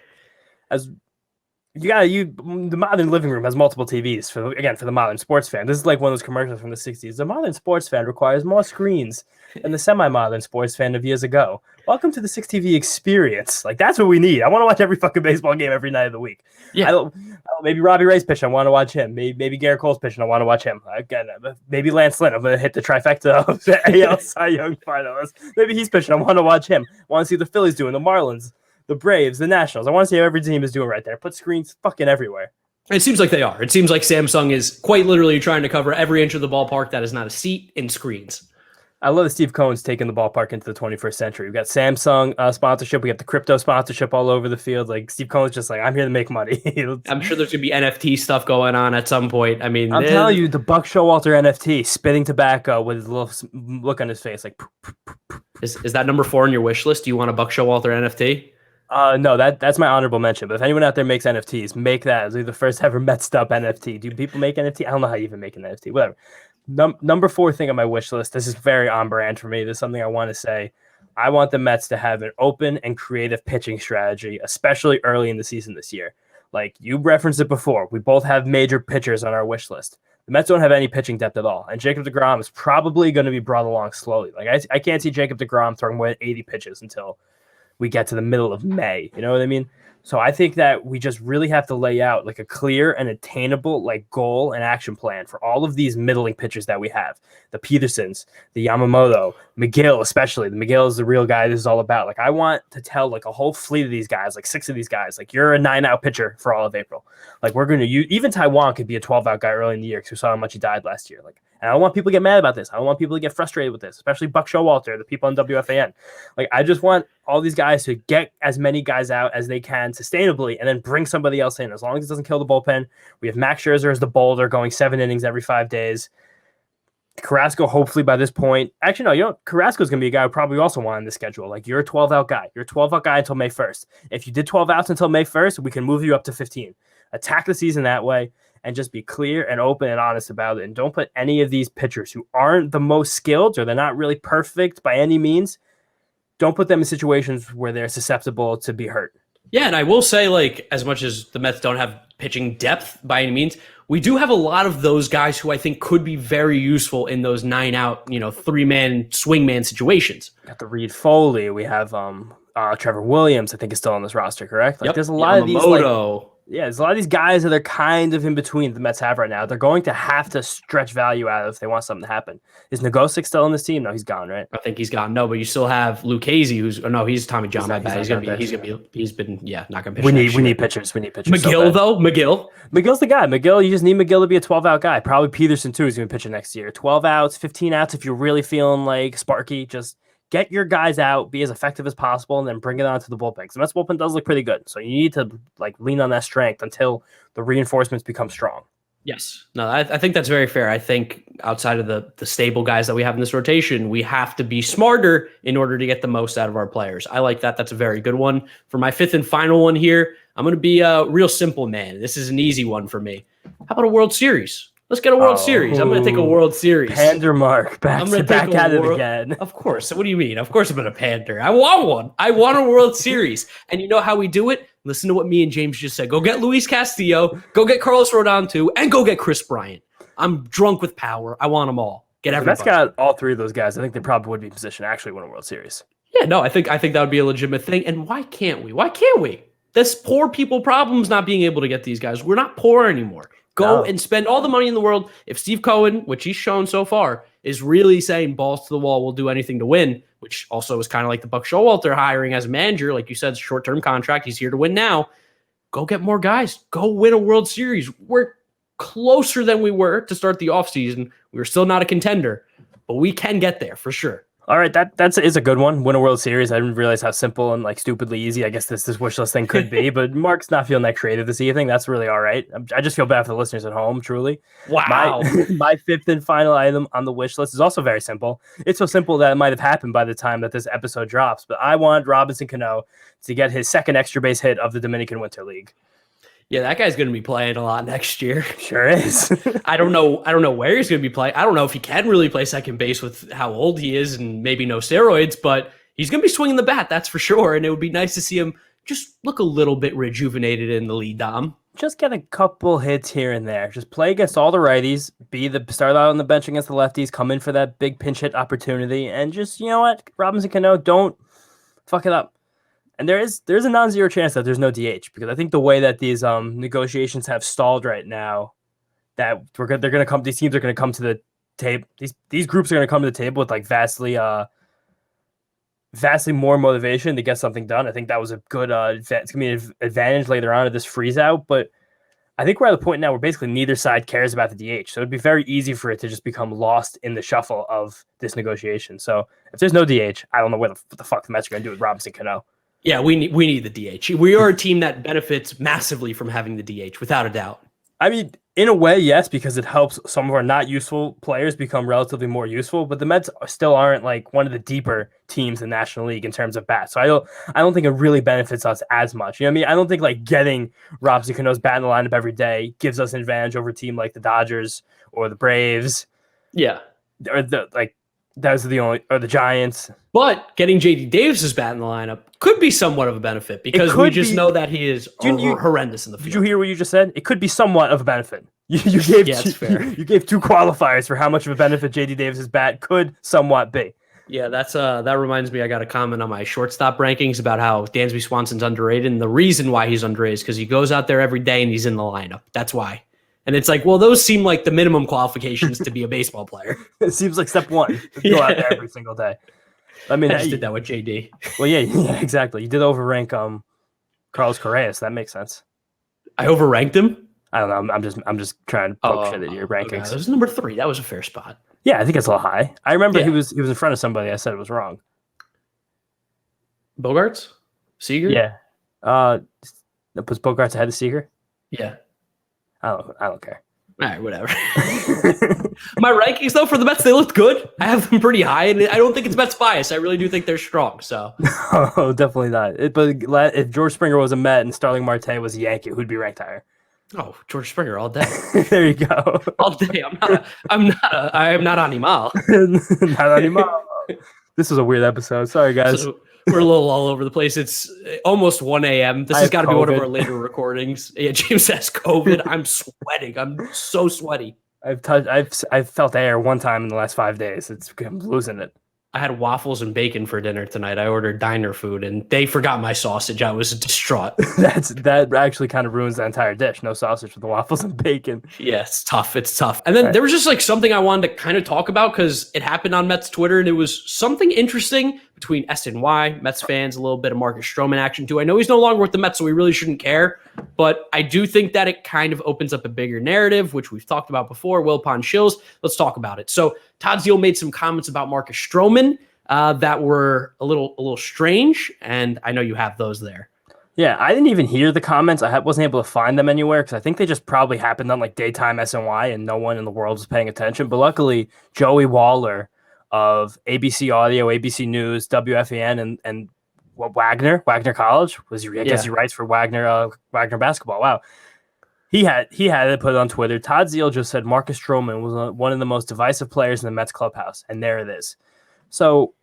as the modern living room has multiple TVs for the modern sports fan. This is like one of those commercials from the 60s. The modern sports fan requires more screens than the semi-modern sports fan of years ago. Welcome to the 6TV experience. Like, that's what we need. I want to watch every fucking baseball game every night of the week. Yeah. Maybe Robbie Ray's pitching. I want to watch him. Maybe Garrett Cole's pitching. I want to watch him. Again, maybe Lance Lynn. I'm going to hit the trifecta of the AL Cy Young finalist. Maybe he's pitching. I want to watch him. I want to see the Phillies doing, the Marlins, the Braves, the Nationals. I want to see how every team is doing right there. Put screens fucking everywhere. It seems like they are. It seems like Samsung is quite literally trying to cover every inch of the ballpark that is not a seat in screens. I love that Steve Cohen's taking the ballpark into the 21st century. We've got Samsung sponsorship. We got the crypto sponsorship all over the field. Like, Steve Cohen's just like, I'm here to make money. I'm sure there's going to be NFT stuff going on at some point. I mean, I'm telling you, the Buck Showalter NFT, spitting tobacco with a little look on his face. Like, is that number 4 on your wish list? Do you want a Buck Showalter NFT? No, that's my honorable mention. But if anyone out there makes NFTs, make that as the first ever Mets'd up NFT. Do people make NFT? I don't know how you even make an NFT. Whatever. Number 4 thing on my wish list. This is very on brand for me. This is something I want to say. I want the Mets to have an open and creative pitching strategy, especially early in the season this year. Like, you referenced it before. We both have major pitchers on our wish list. The Mets don't have any pitching depth at all. And Jacob deGrom is probably going to be brought along slowly. Like, I can't see Jacob deGrom throwing more than 80 pitches until we get to the middle of May. You know what I mean? So I think that we just really have to lay out like a clear and attainable like goal and action plan for all of these middling pitchers that we have. The Petersons, the Yamamoto, McGill, especially. The McGill is the real guy this is all about. Like I want to tell like a whole fleet of these guys, like 6 of these guys, like you're a 9-out pitcher for all of April. Like we're going to use, even Taiwan could be a 12-out guy early in the year because we saw how much he died last year. Like, and I don't want people to get mad about this. I don't want people to get frustrated with this, especially Buck Showalter, the people on WFAN. Like, I just want all these guys to get as many guys out as they can sustainably and then bring somebody else in. As long as it doesn't kill the bullpen. We have Max Scherzer as the boulder going 7 innings every 5 days. Carrasco, hopefully by this point. Actually, no, Carrasco's going to be a guy who probably also want on the schedule. Like, you're a 12-out guy. You're a 12-out guy until May 1st. If you did 12 outs until May 1st, we can move you up to 15. Attack the season that way. And just be clear and open and honest about it. And don't put any of these pitchers who aren't the most skilled or they're not really perfect by any means, don't put them in situations where they're susceptible to be hurt. Yeah, and I will say, like, as much as the Mets don't have pitching depth by any means, we do have a lot of those guys who I think could be very useful in those 9-out, 3-man swingman situations. Got the Reed Foley. We have Trevor Williams, I think, is still on this roster, correct? Like, Yep. There's a lot of these. There's a lot of these guys that are kind of in between the Mets have right now. They're going to have to stretch value out if they want something to happen. Is Nogosic still on this team? No, he's gone, right? I think he's gone. No, but you still have Lucchese, he's Tommy John. My bad. He's gonna be not gonna pitch. We need pitchers. McGill though. McGill's the guy. You just need McGill to be a 12-out guy. Probably Peterson too is gonna be pitching next year. 12 outs, 15 outs. If you're really feeling like Sparky, just get your guys out, be as effective as possible, and then bring it on to the bullpen. Because the Mets bullpen does look pretty good. So you need to lean on that strength until the reinforcements become strong. Yes. No, I think that's very fair. I think outside of the stable guys that we have in this rotation, we have to be smarter in order to get the most out of our players. I like that. That's a very good one. For my 5th and final one here, I'm going to be a real simple man. This is an easy one for me. How about a World Series? Let's get a World Series. I'm going to take a World Series. Pander Mark. Back at it again. Of course. What do you mean? Of course I'm going to pander. I want one. I want a World Series. And you know how we do it? Listen to what me and James just said. Go get Luis Castillo. Go get Carlos Rodon too. And go get Chris Bryant. I'm drunk with power. I want them all. Get everybody. That's got all 3 of those guys. I think they probably would be in position to actually win a World Series. Yeah, no, I think that would be a legitimate thing. And why can't we? Why can't we? That's poor people problems not being able to get these guys. We're not poor anymore. Go and spend all the money in the world. If Steve Cohen, which he's shown so far, is really saying balls to the wall, we'll do anything to win, which also is kind of like the Buck Showalter hiring as manager. Like you said, short-term contract. He's here to win now. Go get more guys. Go win a World Series. We're closer than we were to start the offseason. We were still not a contender, but we can get there for sure. All right, that is a good one. Win a World Series. I didn't realize how simple and stupidly easy I guess this wish list thing could be. But Mark's not feeling that creative this evening. That's really all right. I just feel bad for the listeners at home. Truly, wow. My 5th and final item on the wish list is also very simple. It's so simple that it might have happened by the time that this episode drops. But I want Robinson Cano to get his 2nd extra base hit of the Dominican Winter League. Yeah, that guy's going to be playing a lot next year. Sure is. I don't know where he's going to be playing. I don't know if he can really play second base with how old he is and maybe no steroids, but he's going to be swinging the bat, that's for sure. And it would be nice to see him just look a little bit rejuvenated in the lead, Dom. Just get a couple hits here and there. Just play against all the righties, start out on the bench against the lefties, come in for that big pinch hit opportunity, and just, you know what, Robinson Cano, don't fuck it up. And there's a non-zero chance that there's no DH, because I think the way that these negotiations have stalled right now, that these teams are going to come to the table. These groups are going to come to the table with vastly more motivation to get something done. I think that was a good it's going to be an advantage later on of this freeze out. But I think we're at the point now where basically neither side cares about the DH. So it'd be very easy for it to just become lost in the shuffle of this negotiation. So if there's no DH, I don't know what the fuck the Mets are going to do with Robinson Cano. Yeah, we need the DH. We are a team that benefits massively from having the DH, without a doubt. I mean, in a way, yes, because it helps some of our not useful players become relatively more useful. But the Mets still aren't one of the deeper teams in the National League in terms of bats. So I don't think it really benefits us as much. You know what I mean? I don't think getting Robinson Cano's bat in the lineup every day gives us an advantage over a team like the Dodgers or the Braves. Yeah, or the Giants. But getting JD Davis's bat in the lineup could be somewhat of a benefit, because we just know that he is horrendous in the field. Did you hear what you just said? It could be somewhat of a benefit. You gave that's fair. You gave 2 qualifiers for how much of a benefit JD Davis's bat could somewhat be. Yeah, that reminds me. I got a comment on my shortstop rankings about how Dansby Swanson's underrated, and the reason why he's underrated is because he goes out there every day and he's in the lineup. That's why. And it's like, well, those seem like the minimum qualifications to be a baseball player. It seems like step one. Go out there every single day. I mean, I just did that with JD. Well, yeah, exactly. You did overrank Carlos Correa, so that makes sense. I overranked him. I don't know. I'm just trying to poke shit at your rankings. Okay. That was number 3. That was a fair spot. Yeah, I think it's a little high. I remember he was in front of somebody. I said it was wrong. Bogarts? Seager? Yeah. Was Bogarts ahead of Seager? Yeah. I don't care. All right, whatever. My rankings, though, for the Mets, they looked good. I have them pretty high, and I don't think it's Mets bias. I really do think they're strong. So, no, definitely not. But if George Springer was a Met and Starling Marte was a Yankee, who'd be ranked higher? Oh, George Springer all day. There you go. All day. I am not animal. Not animal. This was a weird episode. Sorry, guys. So we're a little all over the place. It's almost 1 a.m. This has got to be one of our later recordings. Yeah, James has COVID. I'm sweating. I'm so sweaty. I've felt air one time in the last 5 days. I'm losing it. I had waffles and bacon for dinner tonight. I ordered diner food, and they forgot my sausage. I was distraught. That actually kind of ruins the entire dish. No sausage with the waffles and bacon. Yeah, it's tough. It's tough. And then there was just like something I wanted to kind of talk about because it happened on Mets Twitter, and it was something interesting between SNY, Mets fans, a little bit of Marcus Stroman action too. I know he's no longer with the Mets, so we really shouldn't care. But I do think that it kind of opens up a bigger narrative, which we've talked about before. Wilpon Shills. Let's talk about it. So Todd Zeile made some comments about Marcus Stroman that were a little strange, and I know you have those there. Yeah, I didn't even hear the comments. I wasn't able to find them anywhere because I think they just probably happened on like daytime SNY and no one in the world was paying attention. But luckily, Joey Waller of ABC Audio, ABC News, WFAN, and Wagner College I guess he writes for Wagner Basketball. Wow. He had it put on Twitter. Todd Zeile just said Marcus Stroman was one of the most divisive players in the Mets clubhouse, and there it is. So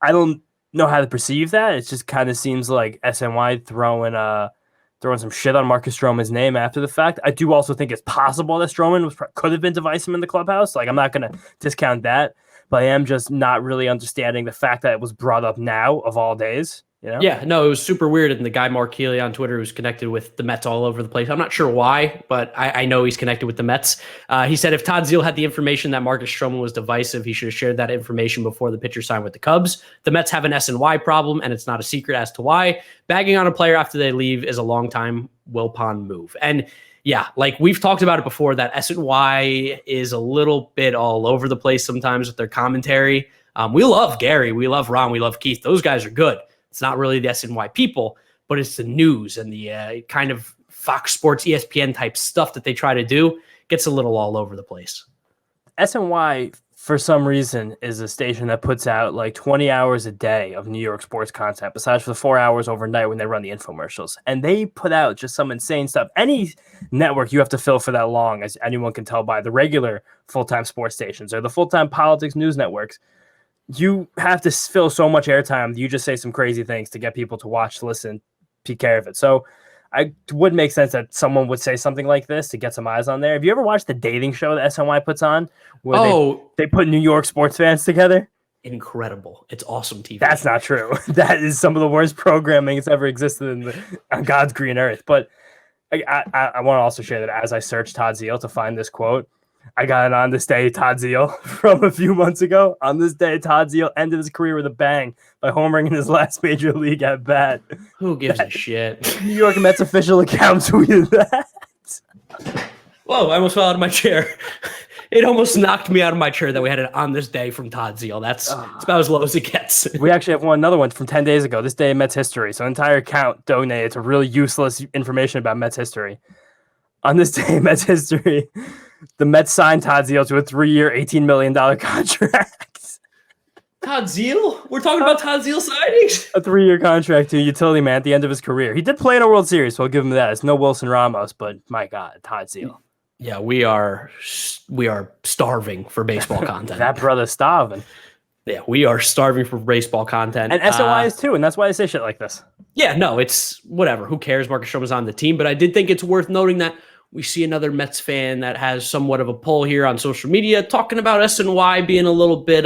I don't know how to perceive that. It just kind of seems like SNY throwing some shit on Marcus Stroman's name after the fact. I do also think it's possible that Stroman could have been divisive in the clubhouse. Like, I'm not going to discount that, but I am just not really understanding the fact that it was brought up now of all days. You know? Yeah, no, it was super weird. And the guy Mark Healy on Twitter who's connected with the Mets all over the place. I'm not sure why, but I know he's connected with the Mets. He said if Todd Zeile had the information that Marcus Stroman was divisive, he should have shared that information before the pitcher signed with the Cubs. The Mets have an SNY problem, and it's not a secret as to why. Bagging on a player after they leave is a long-time Wilpon move. And yeah, like we've talked about it before, that SNY is a little bit all over the place sometimes with their commentary. We love Gary, we love Ron, we love Keith. Those guys are good. It's not really the SNY people, but it's the news and the kind of Fox Sports, ESPN type stuff that they try to do. Gets a little all over the place. SNY, for some reason, is a station that puts out like 20 hours a day of New York sports content, besides for the 4 hours overnight when they run the infomercials. And they put out just some insane stuff. Any network you have to fill for that long, as anyone can tell by the regular full-time sports stations or the full-time politics news networks, you have to fill so much airtime. You just say some crazy things to get people to watch, listen, take care of it. So it would make sense that someone would say something like this to get some eyes on there. Have you ever watched the dating show that SNY puts on where they put New York sports fans together? Incredible. It's awesome TV. That's not true. That is some of the worst programming that's ever existed on God's green earth. But I want to also share that as I searched Todd Zeile to find this quote, I got it on this day, Todd Zeile, from a few months ago. On this day, Todd Zeile ended his career with a bang by homering in his last major league at bat. Who gives a shit? New York Mets official account tweeted that. Whoa, I almost fell out of my chair. It almost knocked me out of my chair that we had it on this day from Todd Zeile. That's about as low as it gets. We actually have another one from 10 days ago, this day in Mets history. So entire account donated to really useless information about Mets history. On this day in Mets history, the Mets signed Todd Zeile to a 3-year, $18 million contract. Todd Zeile? We're talking about Todd Zeile signings? A 3-year contract to a utility man at the end of his career. He did play in a World Series, so I'll give him that. It's no Wilson Ramos, but my God, Todd Zeile. Yeah, we are starving for baseball content. That brother's starving. Yeah, we are starving for baseball content. And SNY is too, and that's why they say shit like this. Yeah, no, it's whatever. Who cares? Marcus Stroman's on the team, but I did think it's worth noting that we see another Mets fan that has somewhat of a pull here on social media talking about SNY being a little bit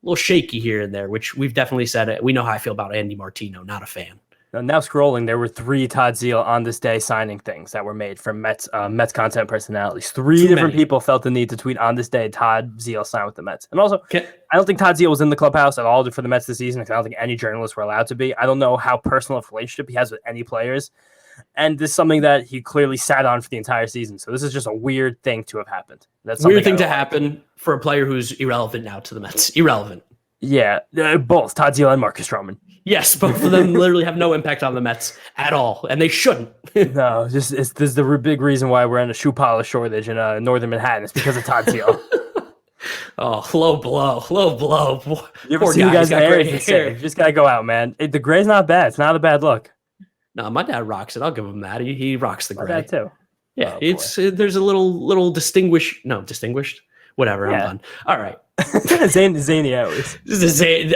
little shaky here and there, which we've definitely said it. We know how I feel about Andy Martino, not a fan. Now scrolling, there were 3 Todd Zeal on this day signing things that were made from Mets content personalities. 3 different people felt the need to tweet on this day Todd Zeal signed with the Mets. And also, I don't think Todd Zeal was in the clubhouse at all for the Mets this season, because I don't think any journalists were allowed to be. I don't know how personal of a relationship he has with any players. And this is something that he clearly sat on for the entire season. So this is just a weird thing to have happened. That's weird thing to happen for a player who's irrelevant now to the Mets. Irrelevant. Yeah, both Todd Zeal and Marcus Stroman. Yes, both of them literally have no impact on the Mets at all, and they shouldn't. No, this is the big reason why we're in a shoe polish shortage in northern Manhattan. It's because of Todd Zeal. Oh, low blow. You ever see you guys got gray hair? You just gotta go out, man. The gray's not bad. It's not a bad look. No, my dad rocks it. I'll give him that. He rocks the gray. My dad too. Yeah, there's a little distinguished. Whatever. Yeah. I'm done. All right. Zany hours.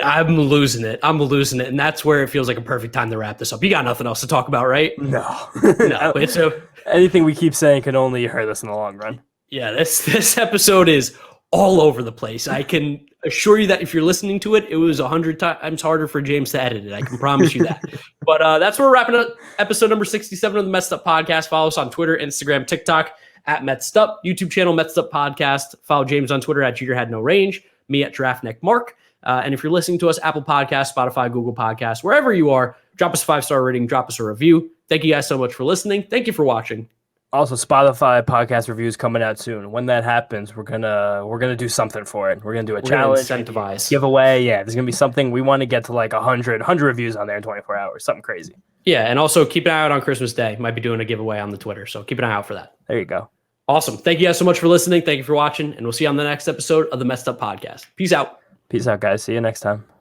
I'm losing it, and that's where it feels like a perfect time to wrap this up. You got nothing else to talk about, right? No. It's anything we keep saying can only hurt us in the long run. Yeah, this episode is all over the place. I can assure you that if you're listening to it, it was 100 times harder for James to edit it. I can promise you that. But that's where we're wrapping up episode number 67 of the Mets'd Up Podcast. Follow us on Twitter, Instagram, TikTok at Mets'd Up, YouTube channel Mets'd Up Podcast. Follow James on Twitter at Jeter Had No Range, me at Draftneck Mark. And if you're listening to us, Apple Podcasts, Spotify, Google Podcasts, wherever you are, drop us a 5-star rating, drop us a review. Thank you guys so much for listening. Thank you for watching. Also, Spotify podcast reviews coming out soon. When that happens, we're gonna do something for it. We're gonna do a challenge, incentivize, giveaway. Yeah, there's gonna be something. We want to get to like 100 reviews on there in 24 hours. Something crazy. Yeah, and also keep an eye out on Christmas Day. Might be doing a giveaway on the Twitter, so keep an eye out for that. There you go. Awesome. Thank you guys so much for listening. Thank you for watching, and we'll see you on the next episode of the Mets'd Up Podcast. Peace out. Peace out, guys. See you next time.